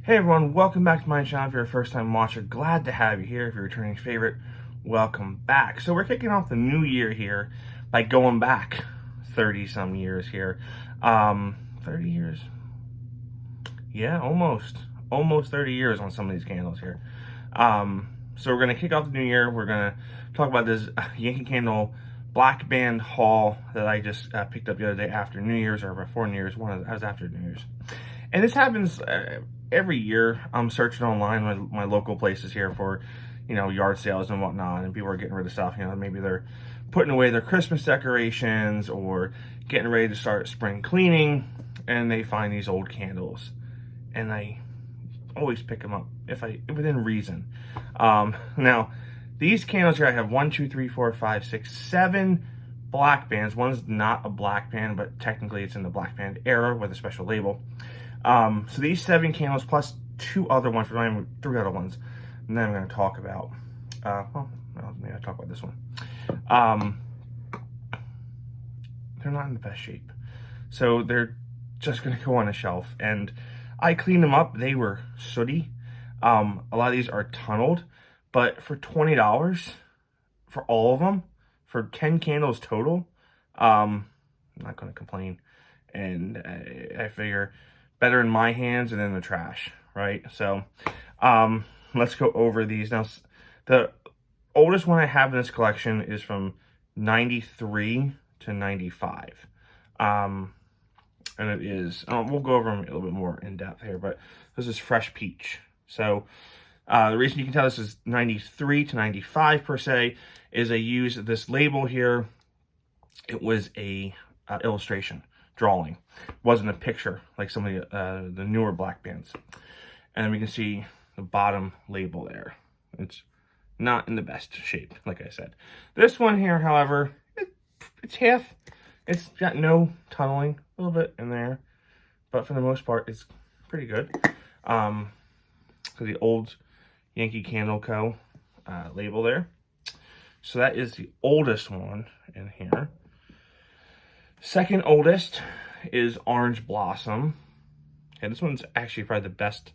Hey everyone, welcome back to my channel. If you're a first time watcher, glad to have you here. If you're a returning favorite, welcome back. So we're kicking off the new year here by going back 30 some years here. 30 years? Yeah, almost 30 years on some of these candles here. So we're gonna kick off the new year. We're gonna talk about this Yankee Candle Black Band haul that I just picked up the other day after New Year's, or before New Year's. I was after New Year's. And this happens every year. I'm searching online with my local places here for, yard sales and whatnot, and people are getting rid of stuff. Maybe they're putting away their Christmas decorations or getting ready to start spring cleaning, and they find these old candles, and I always pick them up within reason. Now, these candles here, I have 1, 2, 3, 4, 5, 6, 7 black bands. One's not a black band, but technically it's in the black band era with a special label. So these 7 candles plus 2 other ones, 3 other ones, and then I'm going to talk about, maybe I'll talk about this one. They're not in the best shape, so they're just going to go on a shelf, and I cleaned them up. They were sooty. A lot of these are tunneled, but for $20 for all of them, for 10 candles total, I'm not going to complain. And I figure better in my hands than in the trash, right? So let's go over these. Now, the oldest one I have in this collection is from 93 to 95. And it is, we'll go over them a little bit more in depth here, but this is Fresh Peach. So the reason you can tell this is 93 to 95 per se is I used this label here. It was a illustration, drawing. It wasn't a picture like some of the newer black bands. And then we can see the bottom label there. It's not in the best shape, like I said. This one here, however, it's half. It's got no tunneling, a little bit in there, but for the most part, it's pretty good. So the old Yankee Candle Co. Label there. So that is the oldest one in here. Second oldest is Orange Blossom. And this one's actually probably the best.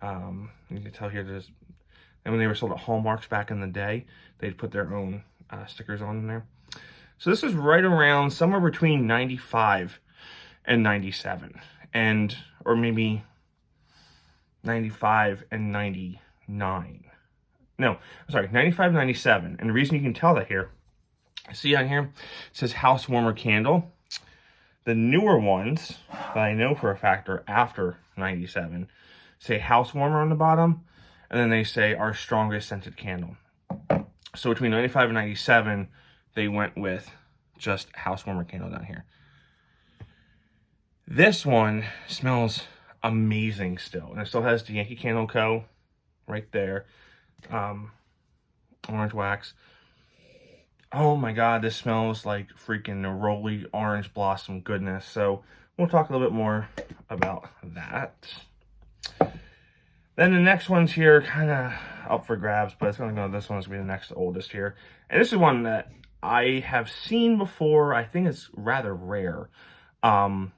You can tell here, and when they were sold at Hallmarks back in the day, they'd put their own stickers on there. So this is right around somewhere between 95 and 97, or maybe 95 and 99. No, I'm sorry, 95, 97. And the reason you can tell that here, see on here, it says House Warmer Candle. The newer ones that I know for a fact are after 97 say House Warmer on the bottom, and then they say Our Strongest Scented Candle. So between 95 and 97, they went with just House Warmer Candle down here. This one smells amazing still, and it still has the Yankee Candle Co. right there. Orange wax. Oh my god, this smells like freaking neroli orange blossom goodness. So we'll talk a little bit more about that. Then the next one's here, kind of up for grabs, but it's going to go, this one's going to be the next oldest here. And this is one that I have seen before. I think it's rather rare. And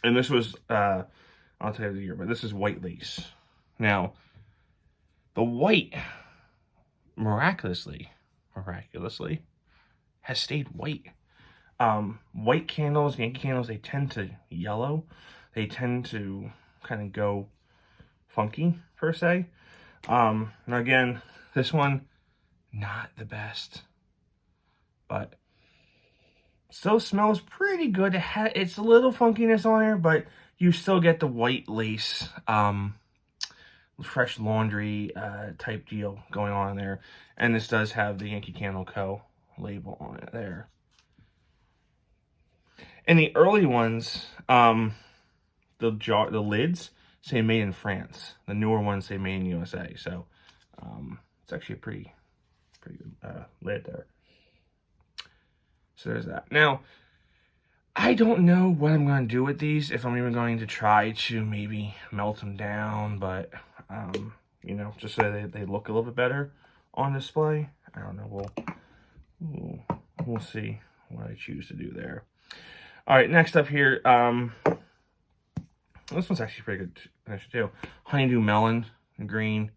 this was, I'll tell you the year, but this is White Lace. Now, the white, miraculously, has stayed white. White candles, Yankee candles, they tend to yellow. They tend to kind of go funky, per se. Now again, this one, not the best, but still smells pretty good. It's a little funkiness on there, but you still get the white lace, fresh laundry type deal going on there. And this does have the Yankee Candle Co. label on it there. In the early ones, the lids say made in France. The newer ones say made in USA. So it's actually a pretty good lid there. So there's that. Now, I don't know what I'm going to do with these, if I'm even going to try to maybe melt them down, but, just so they look a little bit better on display. I don't know. We'll see what I choose to do there. All right, next up here, This one's actually pretty good finish too. Honeydew Melon in green.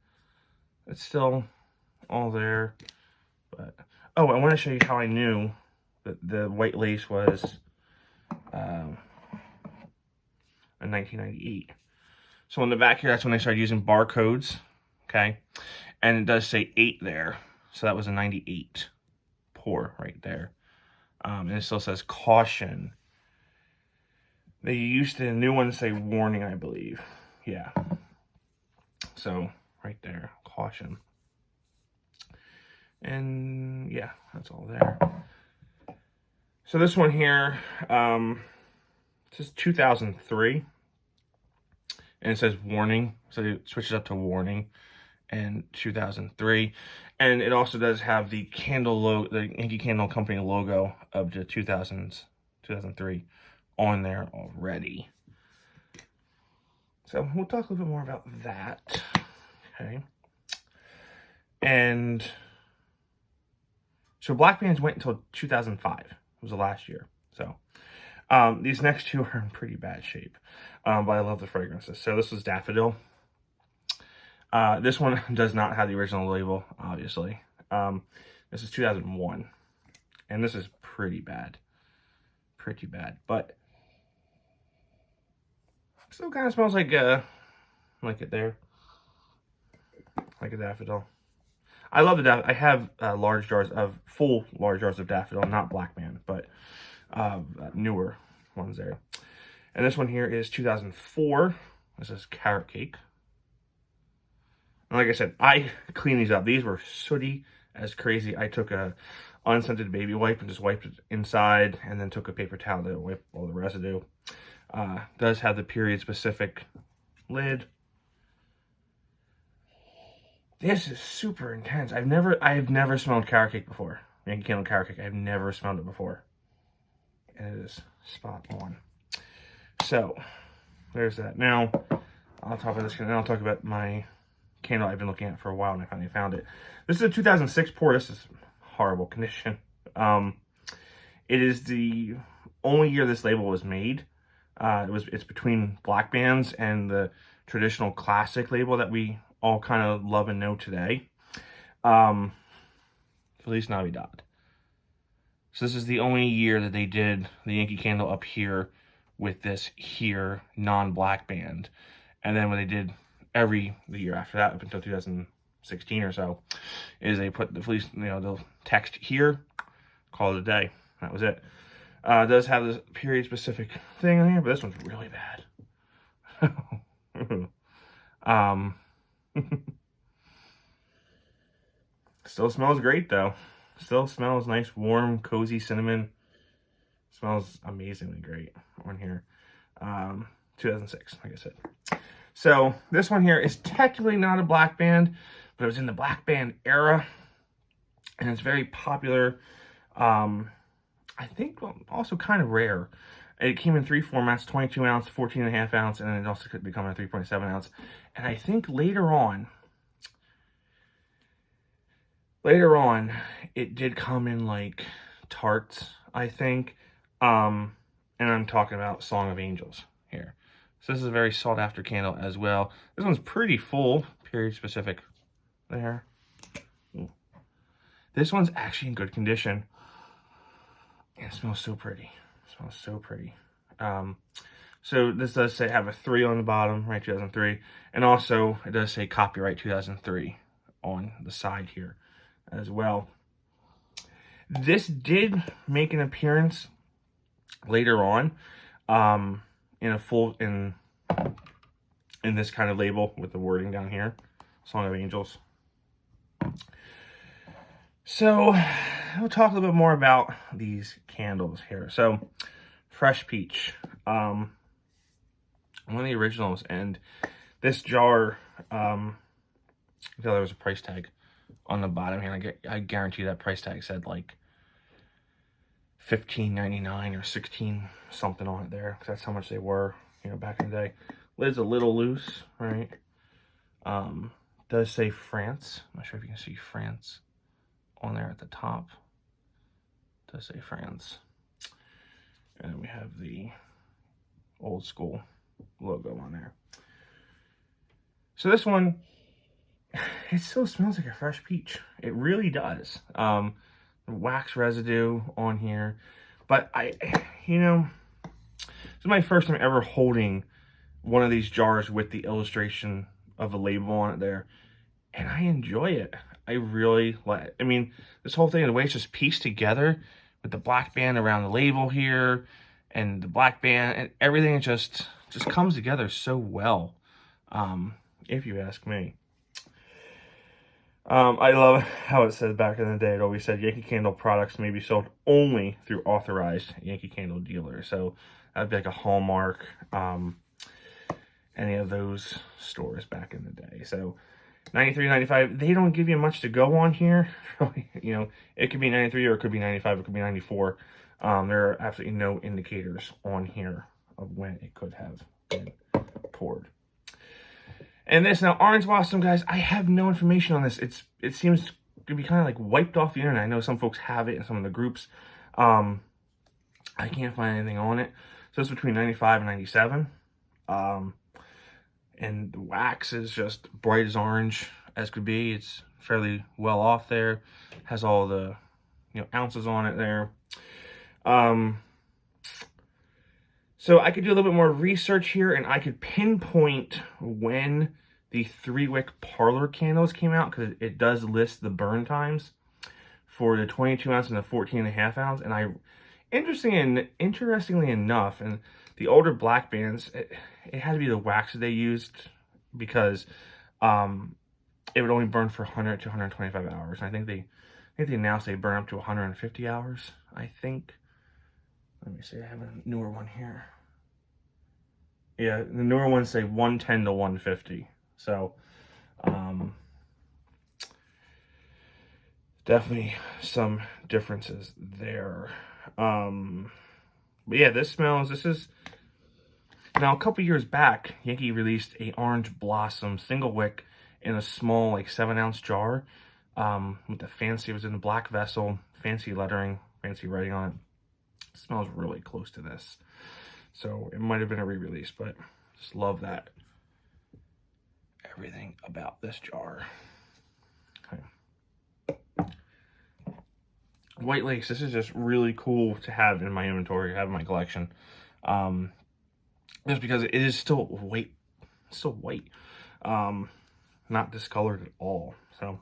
It's still all there. But oh, I want to show you how I knew that the white lace was in 1998. So on the back here, that's when I started using barcodes. Okay, and it does say 8 there, so that was a 98 pour right there. And it still says caution. They used to, new ones say warning, I believe. Yeah. So right there, caution. And yeah, that's all there. So this one here, it says 2003. And it says warning. So it switches up to warning and 2003. And it also does have the candle logo, the Yankee Candle Company logo of the 2003 on there already. So we'll talk a little bit more about that. Okay. And so Black Bands went until 2005. It was the last year. So these next two are in pretty bad shape. But I love the fragrances. So this was Daffodil. This one does not have the original label, obviously. This is 2001. And this is pretty bad. Pretty bad. But still kind of smells like it there. Like a Daffodil. I love the Daffodil. I have full large jars of Daffodil, not Black Band, but newer ones there. And this one here is 2004. This is Carrot Cake. And like I said, I clean these up. These were sooty as crazy. I took a unscented baby wipe and just wiped it inside, and then took a paper towel to wipe all the residue. Does have the period specific lid. This is super intense. I've never smelled carrot cake before. Yankee Candle carrot cake. I've never smelled it before. And it is spot on. So, there's that. Now, on top of this, and I'll talk about my candle I've been looking at for a while, and I finally found it. This is a 2006 pour. This is horrible condition. It is the only year this label was made. It's between Black Bands and the traditional classic label that we all kind of love and know today. Feliz Navidad. So this is the only year that they did the Yankee Candle up here with this here non-Black Band. And then what they did the year after that, up until 2016 or so, is they put the Feliz, the text here, call it a day. That was it. It does have this period specific thing on here, but this one's really bad. Still smells great though. Still smells nice, warm, cozy cinnamon. Smells amazingly great on here. 2006, like I said. So this one here is technically not a Black Band, but it was in the Black Band era, and it's very popular. I think also kind of rare. It came in 3 formats: 22 ounce, 14.5 ounce, and it also could become a 3.7 ounce. And I think later on, it did come in like tarts, I think. And I'm talking about Song of Angels here. So this is a very sought after candle as well. This one's pretty full, period specific there. Ooh. This one's actually in good condition. And it smells so pretty. It smells so pretty. So this does say have a 3 on the bottom, right, 2003. And also it does say copyright 2003 on the side here as well. This did make an appearance later on in this kind of label with the wording down here, Song of Angels. So we'll talk a little bit more about these candles here. So Fresh Peach, one of the originals, and this jar, there was a price tag on the bottom here. I guarantee that price tag said like $15.99 or 16 something on it there, because that's how much they were, back in the day. Lid's a little loose, right? Does say France. I'm not sure if you can see France on there at the top. Does say France. And then we have the old school logo on there. So this one, it still smells like a fresh peach. It really does. Wax residue on here. But you know, this is my first time ever holding one of these jars with the illustration of a label on it there. And I enjoy it. I really like, I mean, this whole thing, the way it's just pieced together with the black band around the label here and the black band and everything, it just comes together so well, if you ask me. I love how it said back in the day, it always said Yankee Candle products may be sold only through authorized Yankee Candle dealers. So that'd be like a Hallmark, any of those stores back in the day. So 93, 95, they don't give you much to go on here. You know, it could be 93 or it could be 95, it could be 94. There are absolutely no indicators on here of when it could have been poured. And this, now Orange Blossom, guys, I have no information on this. It seems to be kind of like wiped off the internet. I know some folks have it in some of the groups. I can't find anything on it. So it's between 95 and 97. And the wax is just bright as orange as could be. It's fairly well off there. Has all the, you know, ounces on it there. So I could do a little bit more research here, and I could pinpoint when the 3-wick parlor candles came out, because it does list the burn times for the 22 ounce and the 14.5 ounce. And interestingly enough, and the older black bands, it had to be the wax that they used, because it would only burn for 100 to 125 hours. And I think they announced they burn up to 150 hours, I think. Let me see, I have a newer one here. Yeah, the newer ones say 110 to 150. So, definitely some differences there. But yeah, this is, now a couple years back, Yankee released a Orange Blossom single wick in a small, like 7-ounce jar, with the fancy, it was in a black vessel, fancy lettering, fancy writing on it. It smells really close to this. So it might have been a re-release, but just love that. Everything about this jar. Okay. White Lace, this is just really cool to have in my inventory, have in my collection. Just because it is still white, not discolored at all. So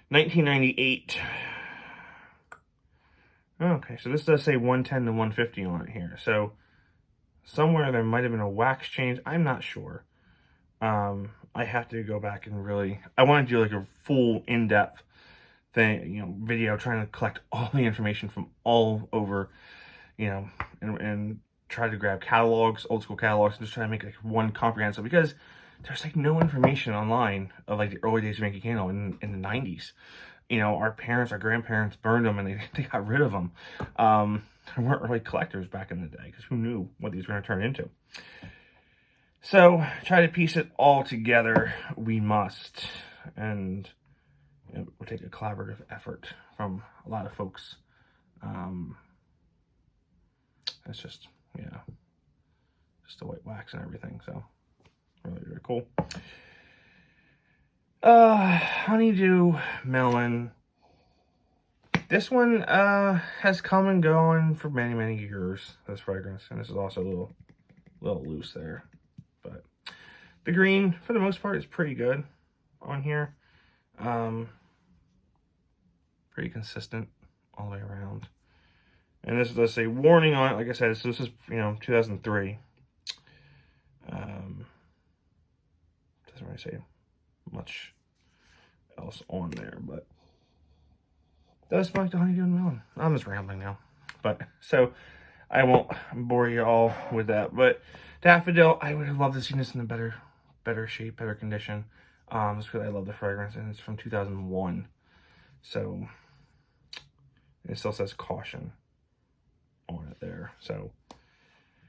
1998. Okay, so this does say 110 to 150 on it here. So somewhere there might have been a wax change. I'm not sure. I have to go back and really, I want to do like a full in-depth thing, you know, video, trying to collect all the information from all over, you know, and try to grab catalogs, old school catalogs, and just try to make like one comprehensive, because there's like no information online of like the early days of Yankee Candle in the 90s. You know, our parents, our grandparents burned them and they got rid of them. There weren't really collectors back in the day, because who knew what these were going to turn into. So, try to piece it all together, we must. And it will take a collaborative effort from a lot of folks. It's just, yeah, just the white wax and everything. So, really, really cool. Honeydew Melon. This one has come and gone for many, many years, this fragrance. And this is also a little loose there. But the green, for the most part, is pretty good on here. Pretty consistent all the way around. And this does say warning on it. Like I said, so this is, you know, 2003. Doesn't really say much else on there, but it does smell like the Honeydew and Melon. I'm just rambling now, but so I won't bore you all with that. But Daffodil, I would have loved to see this in a better shape, better condition. Just because I love the fragrance, and it's from 2001. So it still says caution on it there. So,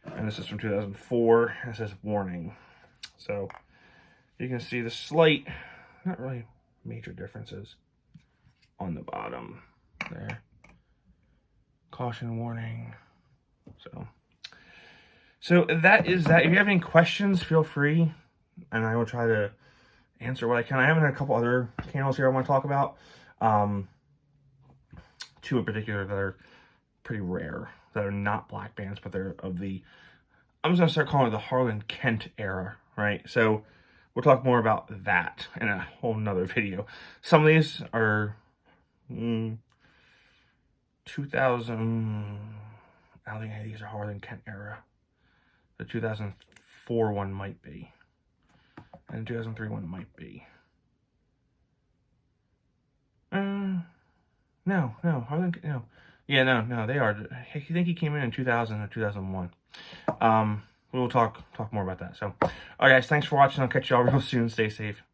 and this is from 2004. It says warning. So you can see the slight, not really major differences on the bottom there. Caution, warning. So So that is that. If you have any questions, feel free, and I will try to answer what I can. I have a couple other candles here I want to talk about. Two in particular that are pretty rare, that are not black bands, but they're of the, I'm just going to start calling it the Harlan Kent era, right? So we'll talk more about that in a whole nother video. Some of these are 2000, I don't think any of these are Harlan Kent era. The 2004 one might be. And the 2003 one might be. No, Harlan, no. Yeah, no, they are. I think he came in 2000 or 2001. We will talk more about that. So, all right, guys, thanks for watching. I'll catch y'all real soon. Stay safe.